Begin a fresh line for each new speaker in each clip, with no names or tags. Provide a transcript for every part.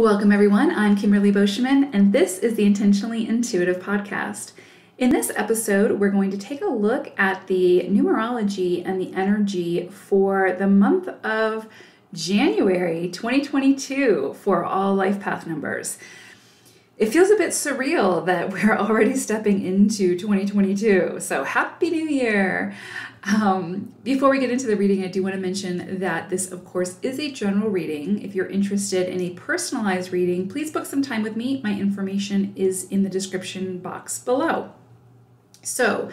Welcome, everyone. I'm Kimberly Boschman, and this is the Intentionally Intuitive Podcast. In this episode, we're going to take a look at the numerology and the energy for the month of January 2022 for all life path numbers. It feels a bit surreal that we're already stepping into 2022, so Happy New Year! Before we get into the reading, I do want to mention that this, of course, is a general reading. If you're interested in a personalized reading, please book some time with me. My information is in the description box below. So,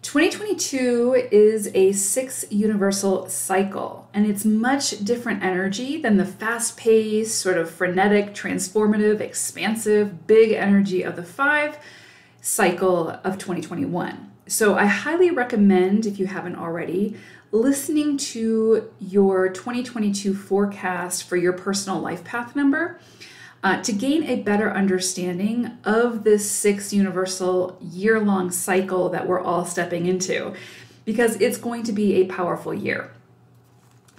2022 is a 6 universal cycle, and it's much different energy than the fast-paced, sort of frenetic, transformative, expansive, big energy of the 5 cycle of 2021. So I highly recommend, if you haven't already, listening to your 2022 forecast for your personal life path number to gain a better understanding of this 6 universal year-long cycle that we're all stepping into, because it's going to be a powerful year.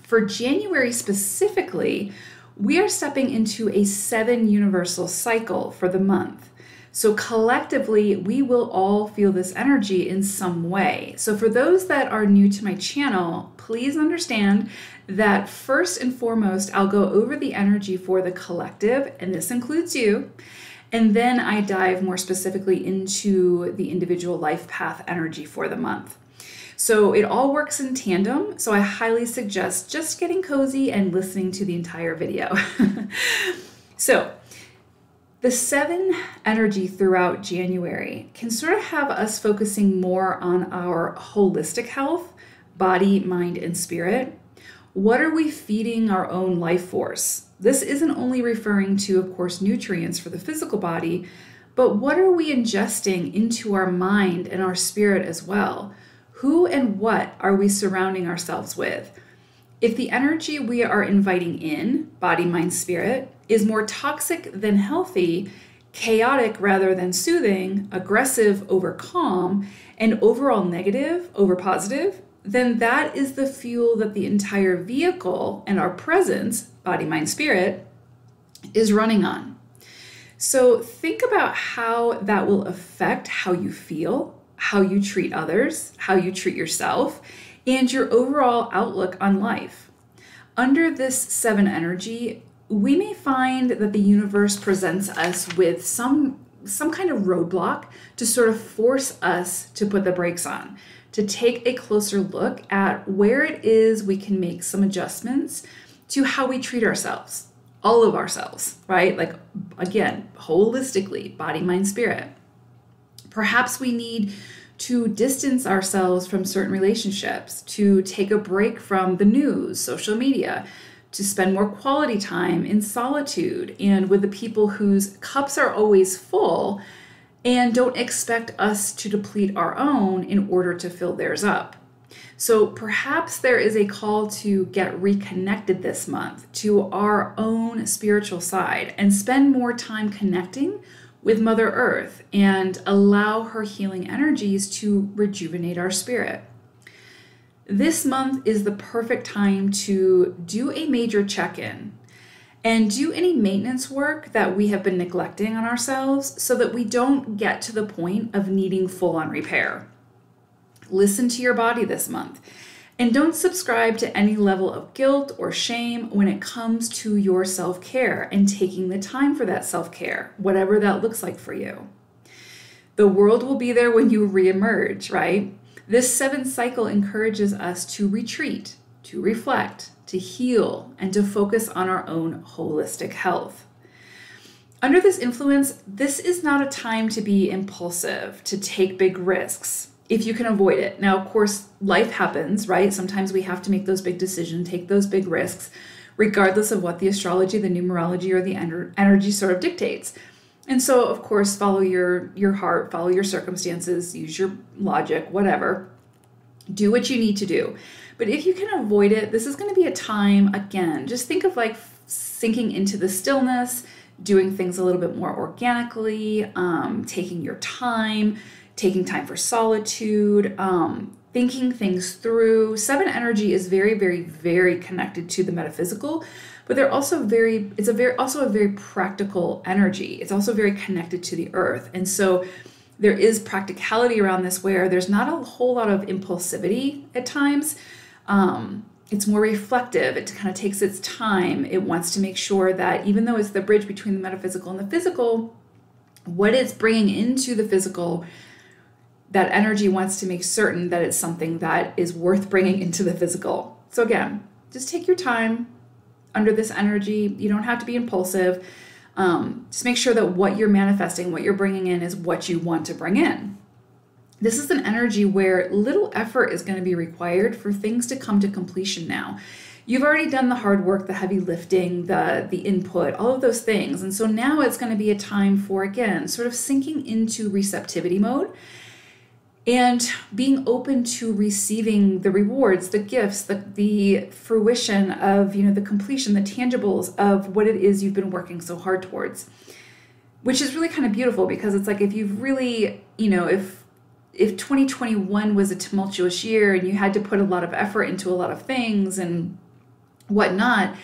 For January specifically, we are stepping into a 7 universal cycle for the month. So collectively, we will all feel this energy in some way. So for those that are new to my channel, please understand that first and foremost, I'll go over the energy for the collective, and this includes you. And then I dive more specifically into the individual life path energy for the month. So it all works in tandem. So I highly suggest just getting cozy and listening to the entire video. So, the 7 energy throughout January can sort of have us focusing more on our holistic health, body, mind, and spirit. What are we feeding our own life force? This isn't only referring to, of course, nutrients for the physical body, but what are we ingesting into our mind and our spirit as well? Who and what are we surrounding ourselves with? If the energy we are inviting in, body, mind, spirit, is more toxic than healthy, chaotic rather than soothing, aggressive over calm, and overall negative over positive, then that is the fuel that the entire vehicle and our presence, body, mind, spirit, is running on. So think about how that will affect how you feel, how you treat others, how you treat yourself, and your overall outlook on life. Under this 7 energy, we may find that the universe presents us with some kind of roadblock to sort of force us to put the brakes on, to take a closer look at where it is we can make some adjustments to how we treat ourselves, all of ourselves, right? Like, again, holistically, body, mind, spirit. Perhaps we need to distance ourselves from certain relationships, to take a break from the news, social media, to spend more quality time in solitude and with the people whose cups are always full and don't expect us to deplete our own in order to fill theirs up. So perhaps there is a call to get reconnected this month to our own spiritual side and spend more time connecting with Mother Earth and allow her healing energies to rejuvenate our spirit. This month is the perfect time to do a major check-in and do any maintenance work that we have been neglecting on ourselves so that we don't get to the point of needing full-on repair. Listen to your body this month and don't subscribe to any level of guilt or shame when it comes to your self-care and taking the time for that self-care, whatever that looks like for you. The world will be there when you reemerge, right? This 7 cycle encourages us to retreat, to reflect, to heal, and to focus on our own holistic health. Under this influence, this is not a time to be impulsive, to take big risks, if you can avoid it. Now, of course, life happens, right? Sometimes we have to make those big decisions, take those big risks, regardless of what the astrology, the numerology, or the energy sort of dictates. And so, of course, follow your heart, follow your circumstances, use your logic, whatever. Do what you need to do. But if you can avoid it, this is going to be a time, again, just think of like sinking into the stillness, doing things a little bit more organically, taking your time, taking time for solitude, thinking things through. 7 energy is very, very, very connected to the metaphysical, but they're also also a very practical energy. It's also very connected to the earth. And so there is practicality around this where there's not a whole lot of impulsivity at times. It's more reflective. It kind of takes its time. It wants to make sure that even though it's the bridge between the metaphysical and the physical, what it's bringing into the physical, that energy wants to make certain that it's something that is worth bringing into the physical. So again, just take your time under this energy. You don't have to be impulsive. Just make sure that what you're manifesting, what you're bringing in is what you want to bring in. This is an energy where little effort is going to be required for things to come to completion now. You've already done the hard work, the heavy lifting, the input, all of those things. And so now it's going to be a time for, again, sort of sinking into receptivity mode and being open to receiving the rewards, the gifts, the fruition of, the completion, the tangibles of what it is you've been working so hard towards, which is really kind of beautiful because it's like if you've really, if 2021 was a tumultuous year and you had to put a lot of effort into a lot of things and whatnot,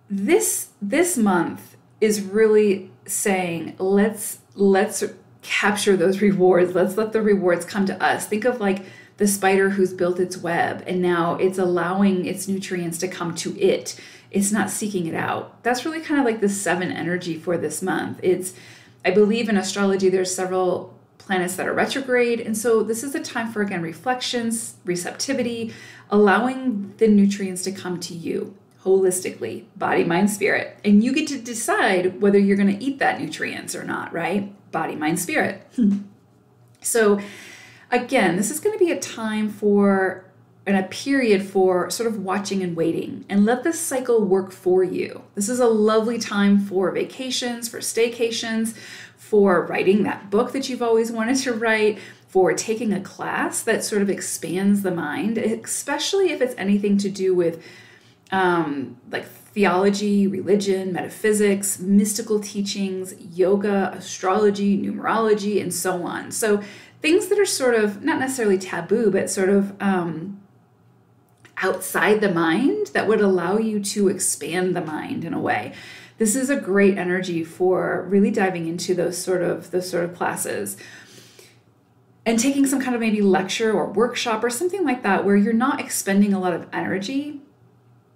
this month is really saying, let's capture those rewards. Let's let the rewards come to us. Think of like the spider who's built its web and now it's allowing its nutrients to come to it. It's not seeking it out. That's really kind of like the 7 energy for this month. I believe in astrology, there's several planets that are retrograde. And so this is a time for, again, reflections, receptivity, allowing the nutrients to come to you holistically, body, mind, spirit. And you get to decide whether you're going to eat that nutrients or not, right? Body, mind, spirit. So again, this is going to be a time and a period for sort of watching and waiting and let this cycle work for you. This is a lovely time for vacations, for staycations, for writing that book that you've always wanted to write, for taking a class that sort of expands the mind, especially if it's anything to do with like theology, religion, metaphysics, mystical teachings, yoga, astrology, numerology, and so on. So things that are sort of not necessarily taboo, but sort of outside the mind that would allow you to expand the mind in a way. This is a great energy for really diving into those sort of classes and taking some kind of maybe lecture or workshop or something like that where you're not expending a lot of energy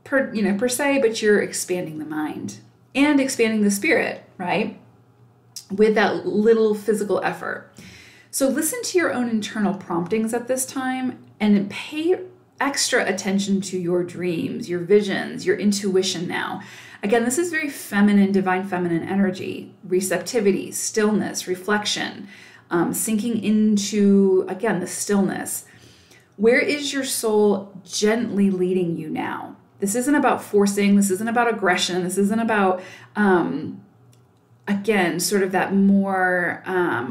per se, but you're expanding the mind and expanding the spirit, right? With that little physical effort. So listen to your own internal promptings at this time and pay extra attention to your dreams, your visions, your intuition now. Again, this is very feminine, divine feminine energy, receptivity, stillness, reflection, sinking into, again, the stillness. Where is your soul gently leading you now? This isn't about forcing. This isn't about aggression. This isn't about, again, sort of that more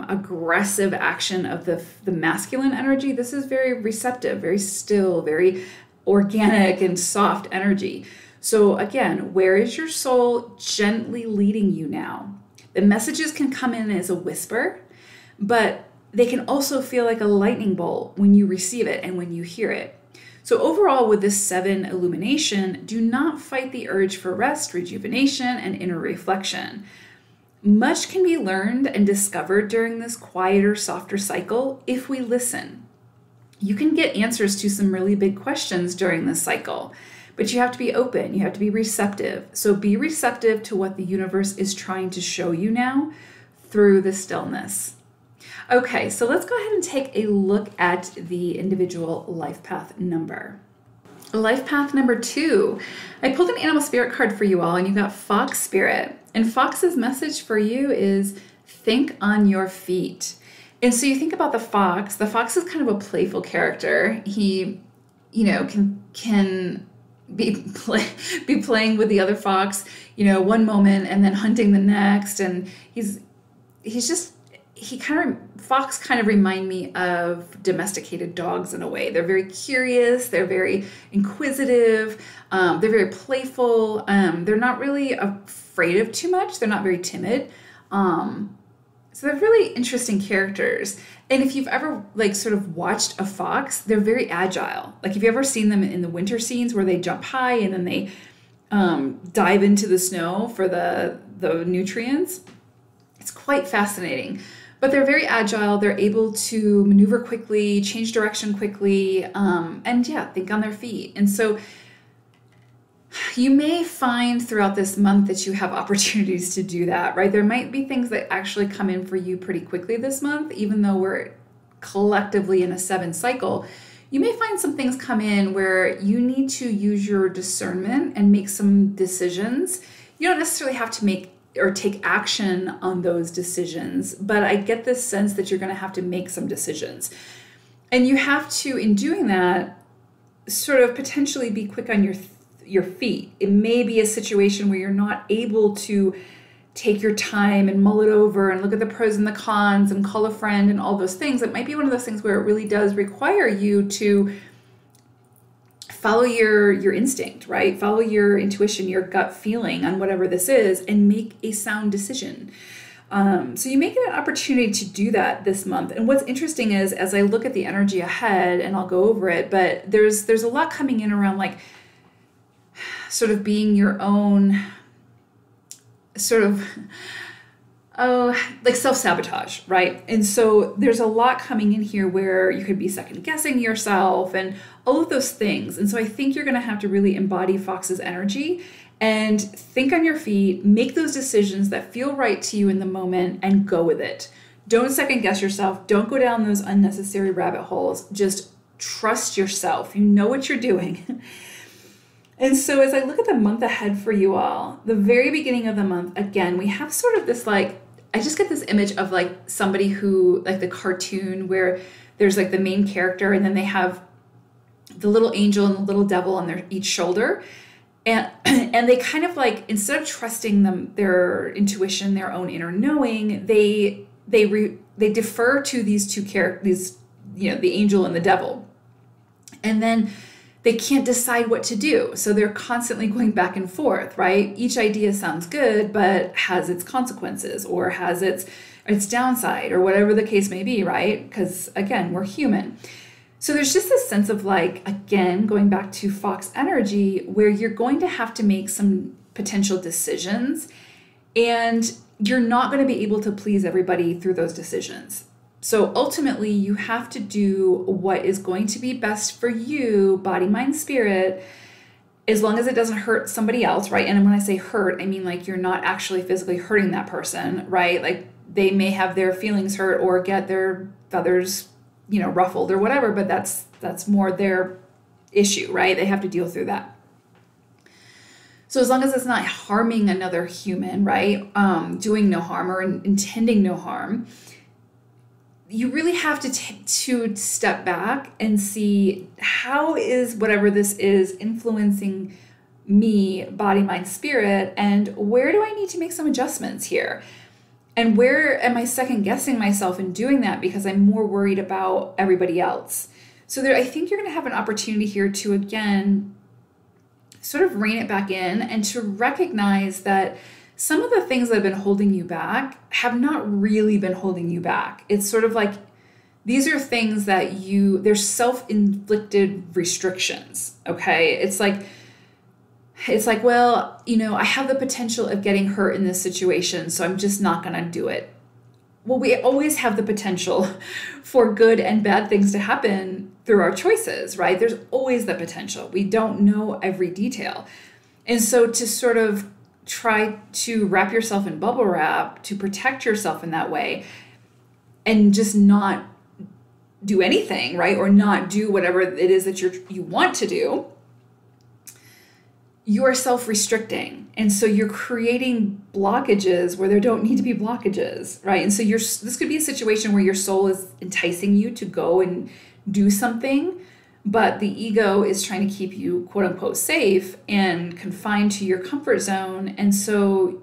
aggressive action of the masculine energy. This is very receptive, very still, very organic and soft energy. So again, where is your soul gently leading you now? The messages can come in as a whisper, but they can also feel like a lightning bolt when you receive it and when you hear it. So overall, with this 7 illumination, do not fight the urge for rest, rejuvenation, and inner reflection. Much can be learned and discovered during this quieter, softer cycle if we listen. You can get answers to some really big questions during this cycle, but you have to be open. You have to be receptive. So be receptive to what the universe is trying to show you now through the stillness. Okay, so let's go ahead and take a look at the individual life path number. Life path number 2. I pulled an animal spirit card for you all, and you got Fox Spirit. And Fox's message for you is think on your feet. And so you think about the fox. The fox is kind of a playful character. He, can be playing with the other fox, one moment and then hunting the next. And fox kind of remind me of domesticated dogs in a way. They're very curious. They're very inquisitive. They're very playful. They're not really afraid of too much. They're not very timid. So they're really interesting characters. And if you've ever sort of watched a fox, they're very agile. Like, have you ever seen them in the winter scenes where they jump high and then they dive into the snow for the nutrients. It's quite fascinating. But they're very agile. They're able to maneuver quickly, change direction quickly, and think on their feet. And so you may find throughout this month that you have opportunities to do that, right? There might be things that actually come in for you pretty quickly this month, even though we're collectively in a 7 cycle. You may find some things come in where you need to use your discernment and make some decisions. You don't necessarily have to make or take action on those decisions, but I get this sense that you're going to have to make some decisions. And you have to, in doing that, sort of potentially be quick on your feet. It may be a situation where you're not able to take your time and mull it over and look at the pros and the cons and call a friend and all those things. It might be one of those things where it really does require you to follow your instinct, right? Follow your intuition, your gut feeling on whatever this is, and make a sound decision. So you make it an opportunity to do that this month. And what's interesting is, as I look at the energy ahead, and I'll go over it, but there's a lot coming in around like sort of being your own sort of like self-sabotage, right? And so there's a lot coming in here where you could be second guessing yourself and all of those things. And so I think you're going to have to really embody Fox's energy and think on your feet, make those decisions that feel right to you in the moment, and go with it. Don't second guess yourself. Don't go down those unnecessary rabbit holes. Just trust yourself. You know what you're doing. And so as I look at the month ahead for you all, the very beginning of the month, again, we have sort of this like, I just get this image of like somebody who, like the cartoon where there's like the main character and then they have the little angel and the little devil on their each shoulder. And they kind of like, instead of trusting their intuition, their own inner knowing, they defer to these two characters, the angel and the devil. And then they can't decide what to do. So they're constantly going back and forth, right? Each idea sounds good, but has its consequences or has its downside or whatever the case may be, right? Because again, we're human. So there's just this sense of like, again, going back to Fox energy, where you're going to have to make some potential decisions and you're not going to be able to please everybody through those decisions. So ultimately, you have to do what is going to be best for you, body, mind, spirit, as long as it doesn't hurt somebody else, right? And when I say hurt, I mean like you're not actually physically hurting that person, right? Like they may have their feelings hurt or get their feathers, ruffled or whatever, but that's more their issue, right? They have to deal through that. So as long as it's not harming another human, right? Doing no harm or intending no harm, you really have to step back and see how is whatever this is influencing me, body, mind, spirit, and where do I need to make some adjustments here? And where am I second guessing myself in doing that because I'm more worried about everybody else? So I think you're going to have an opportunity here to, again, sort of rein it back in and to recognize that some of the things that have been holding you back have not really been holding you back. It's sort of like, these are things that they're self-inflicted restrictions, okay? It's like, well, I have the potential of getting hurt in this situation, so I'm just not gonna do it. Well, we always have the potential for good and bad things to happen through our choices, right? There's always the potential. We don't know every detail. And so to sort of try to wrap yourself in bubble wrap to protect yourself in that way and just not do anything, right? Or not do whatever it is that you want to do, you are self-restricting. And so you're creating blockages where there don't need to be blockages, right? And so this could be a situation where your soul is enticing you to go and do something, but the ego is trying to keep you, quote unquote, safe and confined to your comfort zone. And so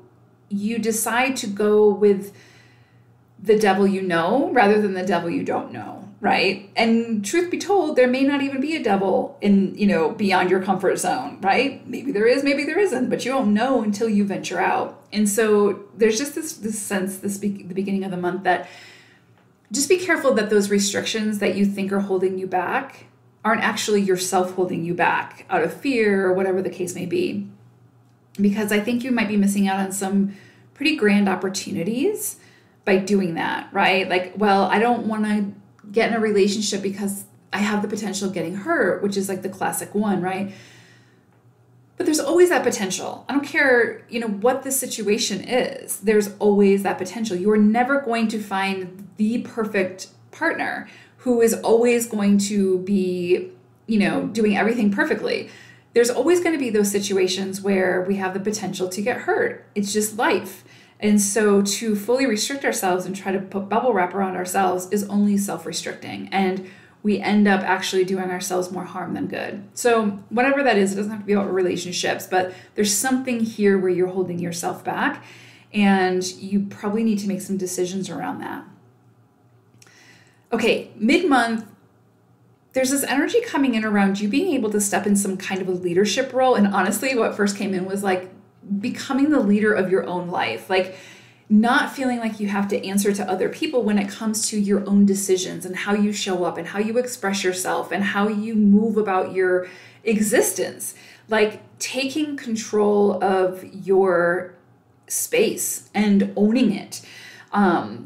you decide to go with the devil you know rather than the devil you don't know, right? And truth be told, there may not even be a devil in, beyond your comfort zone, right? Maybe there is, maybe there isn't, but you don't know until you venture out. And so there's just this sense, the beginning of the month, that just be careful that those restrictions that you think are holding you back aren't actually yourself holding you back out of fear or whatever the case may be. because I think you might be missing out on some pretty grand opportunities by doing that, right? Like, well, I don't want to get in a relationship because I have the potential of getting hurt, which is like the classic one, right? But there's always that potential. I don't care, what the situation is. There's always that potential. You're never going to find the perfect partner who is always going to be, doing everything perfectly. There's always going to be those situations where we have the potential to get hurt. It's just life. And so to fully restrict ourselves and try to put bubble wrap around ourselves is only self-restricting. And we end up actually doing ourselves more harm than good. So whatever that is, it doesn't have to be about relationships, but there's something here where you're holding yourself back, and you probably need to make some decisions around that. Okay, mid-month, there's this energy coming in around you being able to step in some kind of a leadership role. And honestly, what first came in was like becoming the leader of your own life. Like not feeling like you have to answer to other people when it comes to your own decisions and how you show up and how you express yourself and how you move about your existence. Like taking control of your space and owning it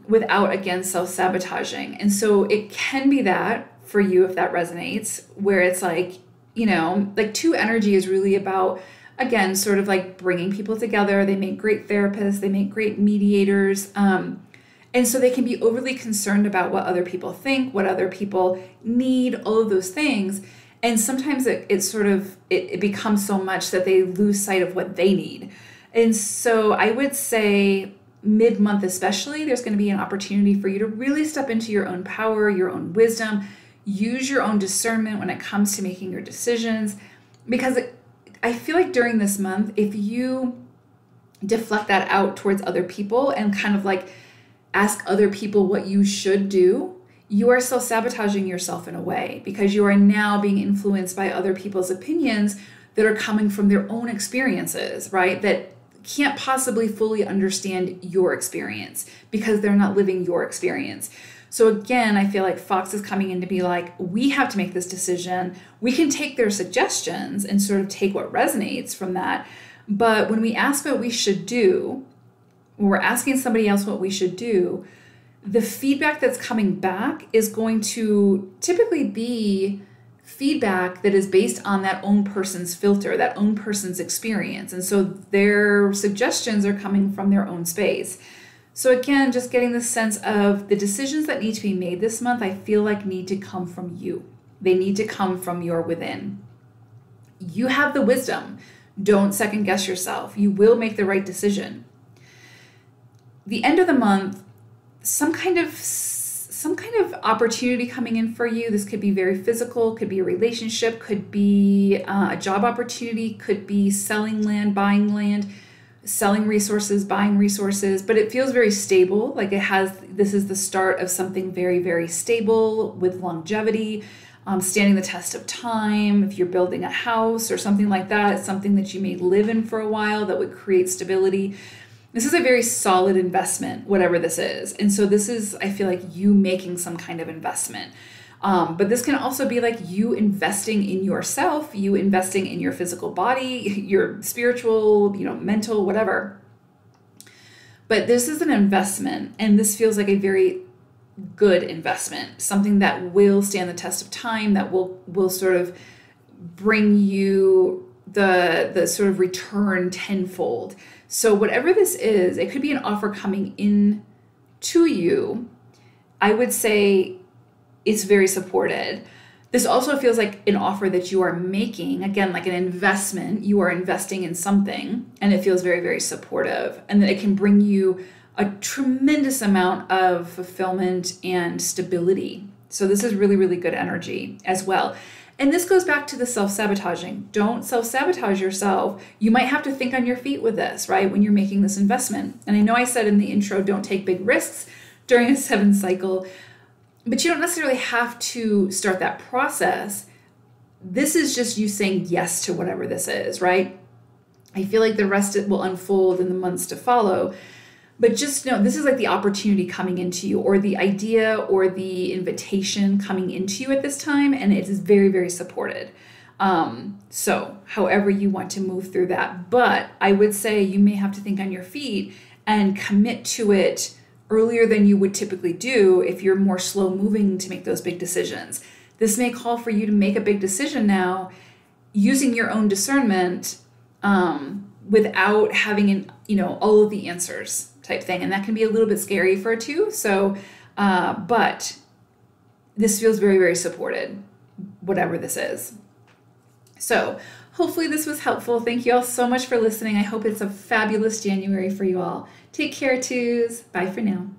without, again, self-sabotaging. And so it can be that for you, if that resonates, where it's like, like 2 energy is really about, again, sort of like bringing people together. They make great therapists. They make great mediators. And so they can be overly concerned about what other people think, what other people need, all of those things. And sometimes it becomes so much that they lose sight of what they need. And so I would say mid-month especially, there's going to be an opportunity for you to really step into your own power, your own wisdom, use your own discernment when it comes to making your decisions. Because I feel like during this month, if you deflect that out towards other people and kind of like ask other people what you should do, you are self-sabotaging yourself in a way, because you are now being influenced by other people's opinions that are coming from their own experiences, right? That can't possibly fully understand your experience because they're not living your experience. So again, I feel like Fox is coming in to be like, we have to make this decision. We can take their suggestions and sort of take what resonates from that. But when we ask what we should do, when we're asking somebody else what we should do, the feedback that's coming back is going to typically be feedback that is based on that own person's filter, that own person's experience. And so their suggestions are coming from their own space. So again, just getting the sense of the decisions that need to be made this month, I feel like need to come from you. They need to come from your within. You have the wisdom. Don't second guess yourself. You will make the right decision. The end of the month, some kind of opportunity coming in for you. This could be very physical, could be a relationship, could be a job opportunity, could be selling land, buying land, selling resources, buying resources, but it feels very stable. Like this is the start of something very, very stable with longevity, standing the test of time. If you're building a house or something like that, it's something that you may live in for a while that would create stability. This is a very solid investment, whatever this is. And so this is, I feel like, you making some kind of investment. But this can also be like you investing in yourself, you investing in your physical body, your spiritual, mental, whatever. But this is an investment, and this feels like a very good investment, something that will stand the test of time, that will sort of bring you the sort of return tenfold. So whatever this is, it could be an offer coming in to you. I would say it's very supported. This also feels like an offer that you are making, again, like an investment. You are investing in something, and it feels very, very supportive. And that it can bring you a tremendous amount of fulfillment and stability. So this is really, really good energy as well. And this goes back to the self-sabotaging. Don't self-sabotage yourself. You might have to think on your feet with this, right, when you're making this investment. And I know I said in the intro, don't take big risks during a 7 cycle, but you don't necessarily have to start that process. This is just you saying yes to whatever this is, right? I feel like the rest will unfold in the months to follow. But just know this is like the opportunity coming into you, or the idea or the invitation coming into you at this time, and it is very, very supported. So however you want to move through that. But I would say you may have to think on your feet and commit to it earlier than you would typically do if you're more slow moving to make those big decisions. This may call for you to make a big decision now using your own discernment, without having all of the answers type thing. And that can be a little bit scary for it too. So, but this feels very, very supported, whatever this is. So hopefully this was helpful. Thank you all so much for listening. I hope it's a fabulous January for you all. Take care, twos. Bye for now.